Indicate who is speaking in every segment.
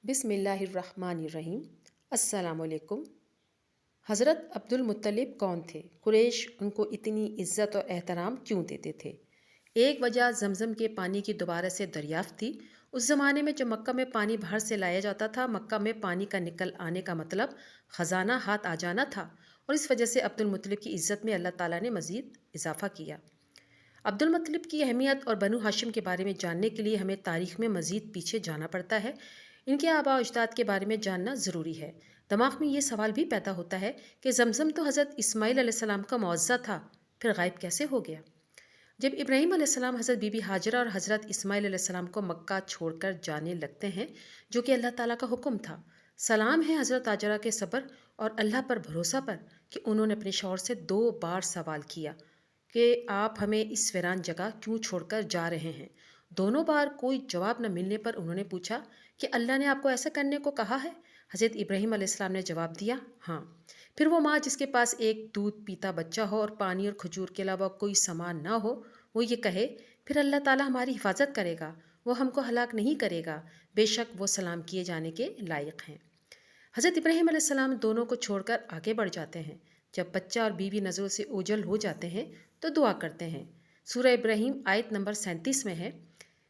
Speaker 1: بسم اللہ الرحمن الرحیم۔ السلام علیکم۔ حضرت عبد المطلب کون تھے؟ قریش ان کو اتنی عزت اور احترام کیوں دیتے تھے؟ ایک وجہ زمزم کے پانی کی دوبارہ سے دریافت تھی۔ اس زمانے میں جب مکہ میں پانی باہر سے لایا جاتا تھا، مکہ میں پانی کا نکل آنے کا مطلب خزانہ ہاتھ آ جانا تھا، اور اس وجہ سے عبد المطلب کی عزت میں اللہ تعالیٰ نے مزید اضافہ کیا۔ عبد المطلب کی اہمیت اور بنو ہاشم کے بارے میں جاننے کے لیے ہمیں تاریخ میں مزید پیچھے جانا پڑتا ہے۔ ان کے آباء و اجداد کے بارے میں جاننا ضروری ہے۔ دماغ میں یہ سوال بھی پیدا ہوتا ہے کہ زمزم تو حضرت اسماعیل علیہ السلام کا معوضہ تھا، پھر غائب کیسے ہو گیا؟ جب ابراہیم علیہ السلام حضرت بی بی ہاجرہ اور حضرت اسماعیل علیہ السلام کو مکہ چھوڑ کر جانے لگتے ہیں، جو کہ اللہ تعالیٰ کا حکم تھا، سلام ہے حضرت ہاجرہ کے صبر اور اللہ پر بھروسہ پر کہ انہوں نے اپنے شوہر سے 2 بار سوال کیا کہ آپ ہمیں اس ویران جگہ کیوں چھوڑ کر جا رہے ہیں۔ دونوں بار کوئی جواب نہ ملنے پر انہوں نے پوچھا کہ اللہ نے آپ کو ایسا کرنے کو کہا ہے؟ حضرت ابراہیم علیہ السلام نے جواب دیا، ہاں۔ پھر وہ ماں جس کے پاس ایک دودھ پیتا بچہ ہو اور پانی اور کھجور کے علاوہ کوئی سامان نہ ہو، وہ یہ کہے، پھر اللہ تعالیٰ ہماری حفاظت کرے گا، وہ ہم کو ہلاک نہیں کرے گا، بے شک وہ سلام کیے جانے کے لائق ہیں۔ حضرت ابراہیم علیہ السلام دونوں کو چھوڑ کر آگے بڑھ جاتے ہیں۔ جب بچہ اور بیوی نظروں سے اوجھل ہو جاتے ہیں تو دعا کرتے ہیں۔ سورہ ابراہیم آیت نمبر 37 میں ہے،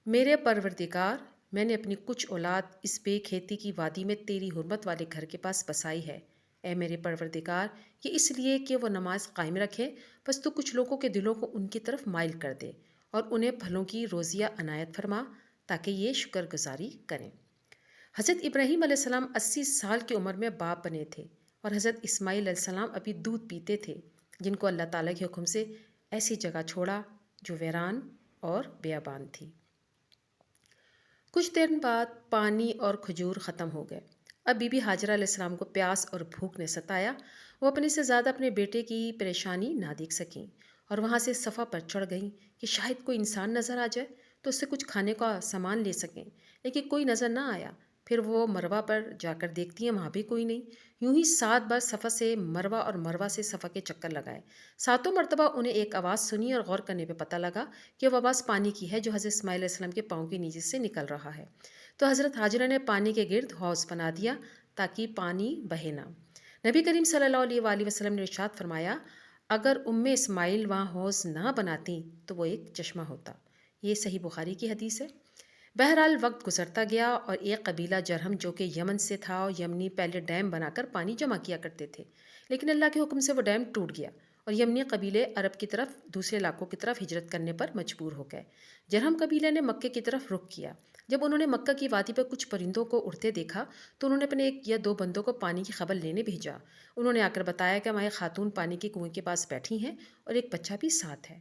Speaker 1: میرے پروردگار، میں نے اپنی کچھ اولاد اس بے کھیتی کی وادی میں تیری حرمت والے گھر کے پاس بسائی ہے۔ اے میرے پروردگار، یہ اس لیے کہ وہ نماز قائم رکھے، بس تو کچھ لوگوں کے دلوں کو ان کی طرف مائل کر دے اور انہیں پھلوں کی روزیہ عنایت فرما تاکہ یہ شکر گزاری کریں۔ حضرت ابراہیم علیہ السلام 80 سال کی عمر میں باپ بنے تھے، اور حضرت اسماعیل علیہ السلام ابھی دودھ پیتے تھے، جن کو اللہ تعالیٰ کے حکم سے ایسی جگہ چھوڑا جو ویران اور بیابان تھی۔ کچھ دیر بعد پانی اور کھجور ختم ہو گئے۔ اب بی بی ہاجرہ علیہ السلام کو پیاس اور بھوک نے ستایا۔ وہ اپنے سے زیادہ اپنے بیٹے کی پریشانی نہ دیکھ سکیں اور وہاں سے صفا پر چڑھ گئیں کہ شاید کوئی انسان نظر آ جائے تو اس سے کچھ کھانے کا سامان لے سکیں، لیکن کوئی نظر نہ آیا۔ پھر وہ مروہ پر جا کر دیکھتی ہیں، وہاں بھی کوئی نہیں۔ یوں ہی 7 بار صفا سے مروہ اور مروہ سے صفا کے چکر لگائے۔ 7 مرتبہ انہیں ایک آواز سنی اور غور کرنے پہ پتہ لگا کہ وہ آواز پانی کی ہے جو حضرت اسماعیل علیہ السلام کے پاؤں کے نیچے سے نکل رہا ہے۔ تو حضرت ہاجرہ نے پانی کے گرد حوض بنا دیا تاکہ پانی بہے نہ۔ نبی کریم صلی اللہ علیہ وآلہ وسلم نے ارشاد فرمایا، اگر اسماعیل وہاں حوض نہ بناتی تو وہ ایک چشمہ ہوتا۔ یہ صحیح بخاری کی حدیث ہے۔ بہرحال وقت گزرتا گیا اور ایک قبیلہ جرہم جو کہ یمن سے تھا، اور یمنی پہلے ڈیم بنا کر پانی جمع کیا کرتے تھے، لیکن اللہ کے حکم سے وہ ڈیم ٹوٹ گیا اور یمنی قبیلے عرب کی طرف دوسرے علاقوں کی طرف ہجرت کرنے پر مجبور ہو گئے۔ جرہم قبیلے نے مکے کی طرف رخ کیا۔ جب انہوں نے مکہ کی وادی پر کچھ پرندوں کو اڑتے دیکھا تو انہوں نے اپنے 1 یا 2 بندوں کو پانی کی خبر لینے بھیجا۔ انہوں نے آ کر بتایا کہ ہماری خاتون پانی کے کنویں کے پاس بیٹھی ہیں اور ایک بچہ بھی ساتھ ہے۔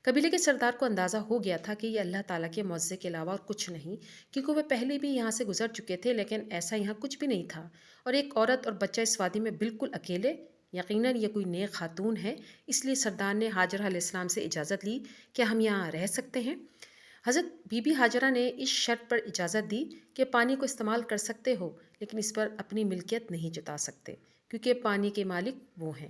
Speaker 1: قبیلے کے سردار کو اندازہ ہو گیا تھا کہ یہ اللہ تعالیٰ کے معجزے کے علاوہ اور کچھ نہیں، کیونکہ وہ پہلے بھی یہاں سے گزر چکے تھے، لیکن ایسا یہاں کچھ بھی نہیں تھا، اور ایک عورت اور بچہ اس وادی میں بالکل اکیلے، یقیناً یہ کوئی نیک خاتون ہے۔ اس لیے سردار نے ہاجرہ علیہ السلام سے اجازت لی کہ ہم یہاں رہ سکتے ہیں۔ حضرت بی بی ہاجرہ نے اس شرط پر اجازت دی کہ پانی کو استعمال کر سکتے ہو، لیکن اس پر اپنی ملکیت نہیں جتا سکتے، کیونکہ پانی کے مالک وہ ہیں۔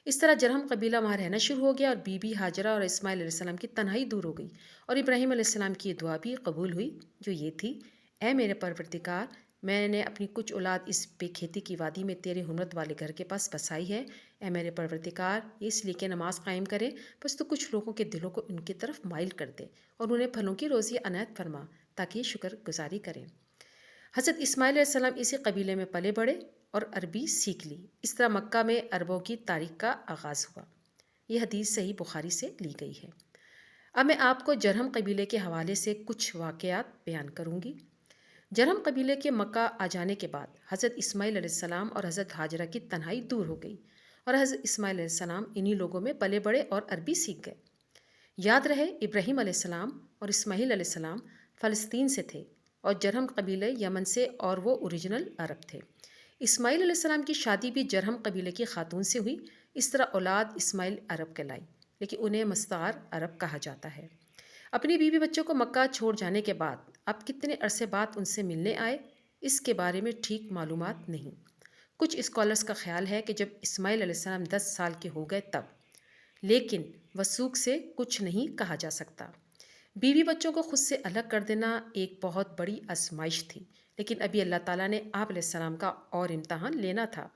Speaker 1: اس طرح جرہم قبیلہ وہاں رہنا شروع ہو گیا اور بی بی ہاجرہ اور اسماعیل علیہ السلام کی تنہائی دور ہو گئی، اور ابراہیم علیہ السلام کی دعا بھی قبول ہوئی، جو یہ تھی، اے میرے پروردگار، میں نے اپنی کچھ اولاد اس بے کھیتی کی وادی میں تیرے حرمت والے گھر کے پاس بسائی ہے۔ اے میرے پروردگار، اس لیے کہ نماز قائم کرے، بس تو کچھ لوگوں کے دلوں کو ان کی طرف مائل کر دے اور انہیں پھلوں کی روزی عنایت فرما تاکہ یہ شکر گزاری کریں۔ حضرت اسماعیل علیہ السلام اسی قبیلے میں پلے بڑھے اور عربی سیکھ لی۔ اس طرح مکہ میں عربوں کی تاریخ کا آغاز ہوا۔ یہ حدیث صحیح بخاری سے لی گئی ہے۔ اب میں آپ کو جرہم قبیلے کے حوالے سے کچھ واقعات بیان کروں گی۔ جرہم قبیلے کے مکہ آ جانے کے بعد حضرت اسماعیل علیہ السلام اور حضرت ہاجرہ کی تنہائی دور ہو گئی، اور حضرت اسماعیل علیہ السلام انہی لوگوں میں پلے بڑھے اور عربی سیکھ گئے۔ یاد رہے، ابراہیم علیہ السلام اور اسماعیل علیہ السلام فلسطین سے تھے اور جرہم قبیلے یمن سے، اور وہ اوریجنل عرب تھے۔ اسماعیل علیہ السلام کی شادی بھی جرہم قبیلے کی خاتون سے ہوئی۔ اس طرح اولاد اسماعیل عرب کہلائی، لیکن انہیں مستعار عرب کہا جاتا ہے۔ اپنی بیوی بچوں کو مکہ چھوڑ جانے کے بعد اب کتنے عرصے بعد ان سے ملنے آئے، اس کے بارے میں ٹھیک معلومات نہیں۔ کچھ اسکالرز کا خیال ہے کہ جب اسماعیل علیہ السلام 10 سال کے ہو گئے تب، لیکن وثوق سے کچھ نہیں کہا جا سکتا۔ بیوی بچوں کو خود سے الگ کر دینا ایک بہت بڑی آزمائش تھی، لیکن ابھی اللہ تعالیٰ نے آپ علیہ السلام کا اور امتحان لینا تھا۔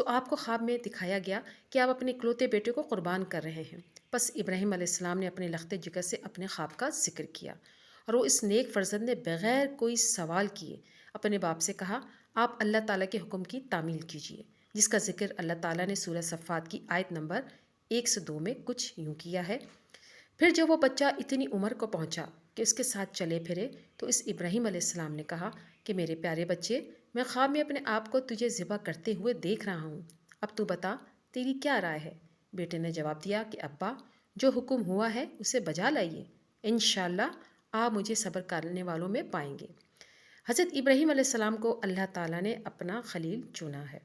Speaker 1: آپ کو خواب میں دکھایا گیا کہ آپ اپنے اکلوتے بیٹے کو قربان کر رہے ہیں۔ بس ابراہیم علیہ السلام نے اپنے لخت جگر سے اپنے خواب کا ذکر کیا، اور وہ اس نیک فرزند نے بغیر کوئی سوال کیے اپنے باپ سے کہا، آپ اللہ تعالیٰ کے حکم کی تعمیل کیجیے، جس کا ذکر اللہ تعالیٰ نے سورہ صفات کی آیت نمبر 102 میں کچھ یوں کیا ہے۔ پھر جب وہ بچہ اتنی عمر کو پہنچا کہ اس کے ساتھ چلے پھرے تو اس ابراہیم علیہ السلام نے کہا کہ میرے پیارے بچے، میں خواب میں اپنے آپ کو تجھے ذبح کرتے ہوئے دیکھ رہا ہوں، اب تو بتا تیری کیا رائے ہے؟ بیٹے نے جواب دیا کہ ابا، جو حکم ہوا ہے اسے بجا لائیے، انشاءاللہ آپ مجھے صبر کرنے والوں میں پائیں گے۔ حضرت ابراہیم علیہ السلام کو اللہ تعالیٰ نے اپنا خلیل چنا ہے۔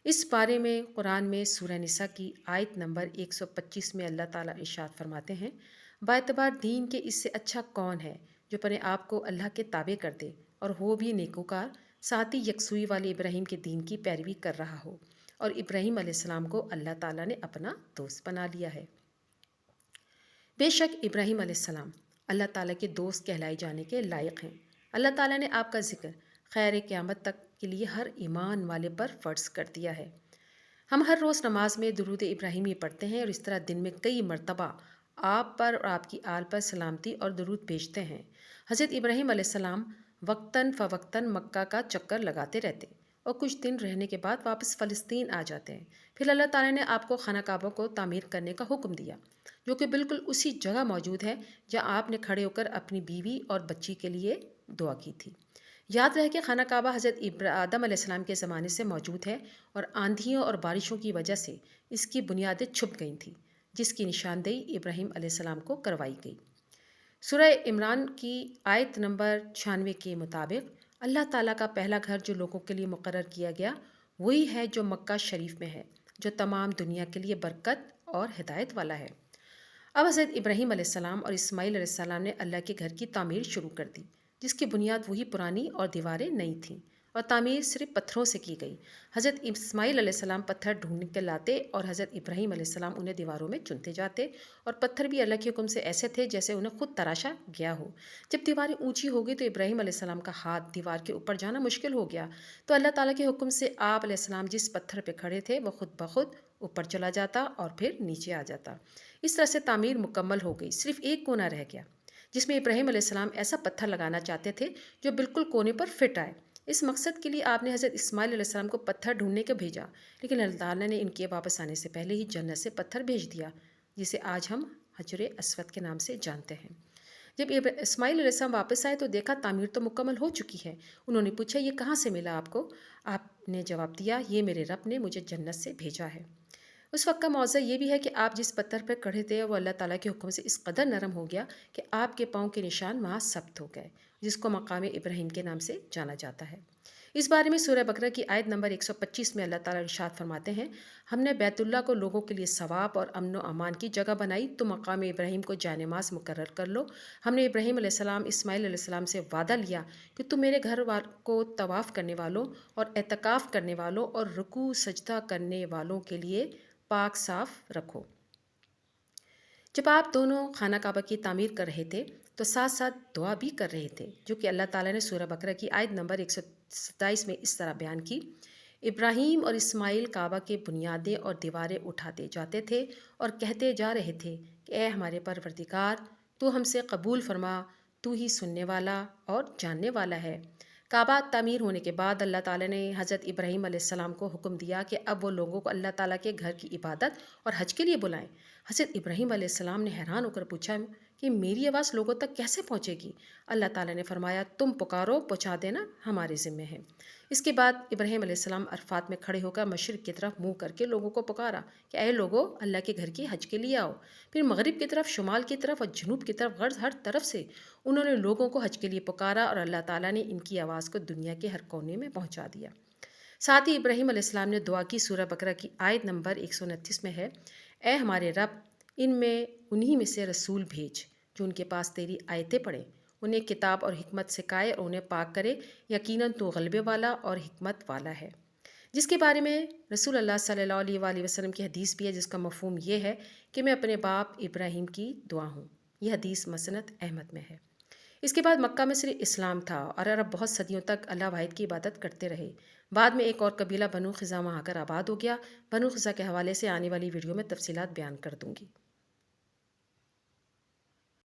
Speaker 1: اس بارے میں قرآن میں سورہ نساء کی آیت نمبر 125 میں اللہ تعالیٰ ارشاد فرماتے ہیں، با اعتبار دین کے اس سے اچھا کون ہے جو اپنے آپ کو اللہ کے تابع کر دے اور وہ بھی نیکوکار، ساتھ ہی یکسوئی والے ابراہیم کے دین کی پیروی کر رہا ہو، اور ابراہیم علیہ السلام کو اللہ تعالیٰ نے اپنا دوست بنا لیا ہے۔ بے شک ابراہیم علیہ السلام اللہ تعالیٰ کے دوست کہلائے جانے کے لائق ہیں۔ اللہ تعالیٰ نے آپ کا ذکر خیر قیامت تک کے لیے ہر ایمان والے پر فرض کر دیا ہے۔ ہم ہر روز نماز میں درود ابراہیمی پڑھتے ہیں اور اس طرح دن میں کئی مرتبہ آپ پر اور آپ کی آل پر سلامتی اور درود بھیجتے ہیں۔ حضرت ابراہیم علیہ السلام وقتاً فوقتاً مکہ کا چکر لگاتے رہتے اور کچھ دن رہنے کے بعد واپس فلسطین آ جاتے ہیں۔ پھر اللہ تعالیٰ نے آپ کو خانہ کعبہ کو تعمیر کرنے کا حکم دیا، جو کہ بالکل اسی جگہ موجود ہے جہاں آپ نے کھڑے ہو کر اپنی بیوی اور بچی کے لیے دعا کی تھی۔ یاد رہے کہ خانہ کعبہ حضرت آدم علیہ السلام کے زمانے سے موجود ہے اور آندھیوں اور بارشوں کی وجہ سے اس کی بنیادیں چھپ گئی تھیں، جس کی نشاندہی ابراہیم علیہ السلام کو کروائی گئی۔ سورہ عمران کی آیت نمبر 96 کے مطابق اللہ تعالیٰ کا پہلا گھر جو لوگوں کے لیے مقرر کیا گیا وہی ہے جو مکہ شریف میں ہے، جو تمام دنیا کے لیے برکت اور ہدایت والا ہے۔ اب حضرت ابراہیم علیہ السلام اور اسماعیل علیہ السلام نے اللہ کے گھر کی تعمیر شروع کر دی، جس کی بنیاد وہی پرانی اور دیواریں نئی تھیں، اور تعمیر صرف پتھروں سے کی گئی۔ حضرت اسماعیل علیہ السلام پتھر ڈھونڈ کے لاتے اور حضرت ابراہیم علیہ السلام انہیں دیواروں میں چنتے جاتے، اور پتھر بھی اللہ کے حکم سے ایسے تھے جیسے انہیں خود تراشا گیا ہو۔ جب دیواریں اونچی ہو گئی تو ابراہیم علیہ السلام کا ہاتھ دیوار کے اوپر جانا مشکل ہو گیا، تو اللہ تعالیٰ کے حکم سے آپ علیہ السلام جس پتھر پہ کھڑے تھے وہ خود بخود اوپر چلا جاتا اور پھر نیچے آ جاتا۔ اس طرح سے تعمیر مکمل ہو گئی۔ صرف ایک کونا رہ گیا جس میں ابراہیم علیہ السلام ایسا پتھر لگانا چاہتے تھے جو بالکل کونے پر فٹ آئے۔ اس مقصد کے لیے آپ نے حضرت اسماعیل علیہ السلام کو پتھر ڈھونڈنے کو بھیجا، لیکن اللہ تعالیٰ نے ان کے واپس آنے سے پہلے ہی جنت سے پتھر بھیج دیا، جسے آج ہم حجر اسود کے نام سے جانتے ہیں۔ جب اسماعیل علیہ السلام واپس آئے تو دیکھا تعمیر تو مکمل ہو چکی ہے۔ انہوں نے پوچھا، یہ کہاں سے ملا آپ کو؟ آپ نے جواب دیا، یہ میرے رب نے مجھے جنت سے بھیجا ہے۔ اس وقت کا موضوع یہ بھی ہے کہ آپ جس پتھر پر کھڑے تھے وہ اللہ تعالیٰ کے حکم سے اس قدر نرم ہو گیا کہ آپ کے پاؤں کے نشان وہاں ثبت ہو گئے، جس کو مقام ابراہیم کے نام سے جانا جاتا ہے۔ اس بارے میں سورہ بقرہ کی آیت نمبر 125 میں اللہ تعالیٰ ارشاد فرماتے ہیں، ہم نے بیت اللہ کو لوگوں کے لیے ثواب اور امن و امان کی جگہ بنائی، تو مقام ابراہیم کو جائے نماز مقرر کر لو۔ ہم نے ابراہیم علیہ السلام، اسماعیل علیہ السلام سے وعدہ لیا کہ تم میرے گھر کو طواف کرنے والوں اور اعتکاف کرنے والوں اور رکوع سجدہ کرنے والوں کے لیے پاک صاف رکھو۔ جب آپ دونوں خانہ کعبہ کی تعمیر کر رہے تھے تو ساتھ ساتھ دعا بھی کر رہے تھے، جو کہ اللہ تعالیٰ نے سورہ بقرہ کی آیت نمبر 127 میں اس طرح بیان کی، ابراہیم اور اسماعیل کعبہ کے بنیادیں اور دیواریں اٹھاتے جاتے تھے اور کہتے جا رہے تھے کہ اے ہمارے پروردگار، تو ہم سے قبول فرما، تو ہی سننے والا اور جاننے والا ہے۔ کعبہ تعمیر ہونے کے بعد اللہ تعالیٰ نے حضرت ابراہیم علیہ السلام کو حکم دیا کہ اب وہ لوگوں کو اللہ تعالیٰ کے گھر کی عبادت اور حج کے لیے بلائیں۔ حضرت ابراہیم علیہ السلام نے حیران ہو کر پوچھا کہ میری آواز لوگوں تک کیسے پہنچے گی؟ اللہ تعالیٰ نے فرمایا، تم پکارو، پہنچا دینا ہمارے ذمے ہے۔ اس کے بعد ابراہیم علیہ السلام عرفات میں کھڑے ہو کر مشرق کی طرف منہ کر کے لوگوں کو پکارا کہ اے لوگو، اللہ کے گھر کی حج کے لیے آؤ۔ پھر مغرب کی طرف، شمال کی طرف اور جنوب کی طرف، غرض ہر طرف سے انہوں نے لوگوں کو حج کے لیے پکارا، اور اللہ تعالیٰ نے ان کی آواز کو دنیا کے ہر کونے میں پہنچا دیا۔ ساتھ ہی ابراہیم علیہ السلام نے دعا کی۔ سورہ بقرہ کی آیت نمبر 129 میں ہے، اے ہمارے رب، انہی میں سے رسول بھیج جو ان کے پاس تیری آیتیں پڑھیں، انہیں کتاب اور حکمت سکھائے اور انہیں پاک کرے، یقیناً تو غلبے والا اور حکمت والا ہے۔ جس کے بارے میں رسول اللہ صلی اللہ علیہ وآلہ وسلم کی حدیث بھی ہے، جس کا مفہوم یہ ہے کہ میں اپنے باپ ابراہیم کی دعا ہوں۔ یہ حدیث مسند احمد میں ہے۔ اس کے بعد مکہ میں صرف اسلام تھا اور عرب بہت صدیوں تک اللہ واحد کی عبادت کرتے رہے۔ بعد میں ایک اور قبیلہ بنو خزاں وہاں آ کر آباد ہو گیا۔ بنو خزاں کے حوالے سے آنے والی ویڈیو میں تفصیلات بیان کر دوں گی۔